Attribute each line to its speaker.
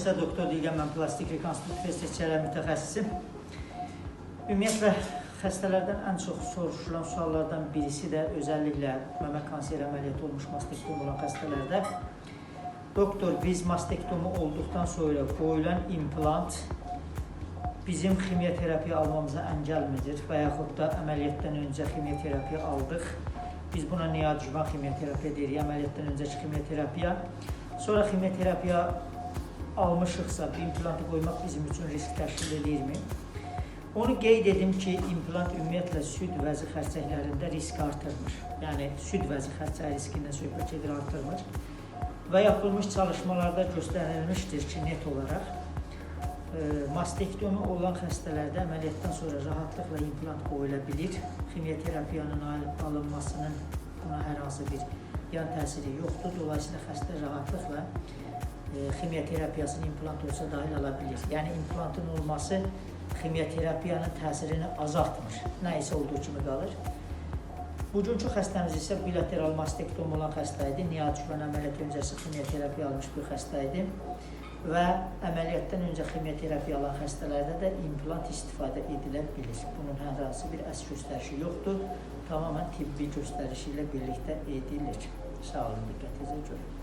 Speaker 1: Doktor deyilən mən plastik rekonstruksiya seçkiləri mütəxəssisim. Ümumiyyətlə, xəstələrdən ən çox soruşulan suallardan birisi də özəlliklə məmə kanseri əməliyyatı olmuş mastektomi olan xəstələrdə doktor, biz mastektomi olduqdan sonra qoyulan implant bizim ximioterapiya almamıza əngəlmidir və yaxud da əməliyyatdan öncə ximioterapiya aldıq. Biz buna neoadjuvan ximioterapiya deyirik, əməliyyatdan öncəki ximioterapiya. Sonra ximioterapiya almışıqsa, implantı qoymaq bizim üçün risk təşkil edirmi? Onu qeyd edim ki, implant ümumiyyətlə süd vəzi xərçəklərində risk artırmır. Yəni, süd vəzi xərçək riskindən söhbət edir, artırmır. Və yapılmış çalışmalarda göstərilmişdir ki, net olaraq, mastektomi olan xəstələrdə əməliyyatdan sonra rahatlıqla implant qoyula bilir. Ximioterapiyanın alınmasının buna hər hansı bir yan təsiri yoxdur. Dolayısıyla xəstə rahatlıqla ximioterapiyasını implant olsa dahil ala bilir. Yəni, implantın olması ximioterapiyanın təsirini azaltmır. Nə isə olduğu kimi qalır. Bugünkü xəstəmiz isə bilateral mastektomi olan xəstə idi. Neoadjuvan əməliyyat öncəsi ximioterapiya almış bir xəstə idi. Və əməliyyatdan öncə ximioterapiya alan xəstələrdə də implant istifadə edilə bilir. Bunun hər hansı bir əks göstərişi yoxdur. Tamamən tibbi göstərişi ilə birlikdə edilir. Sağ olun, diqqətinizə görə.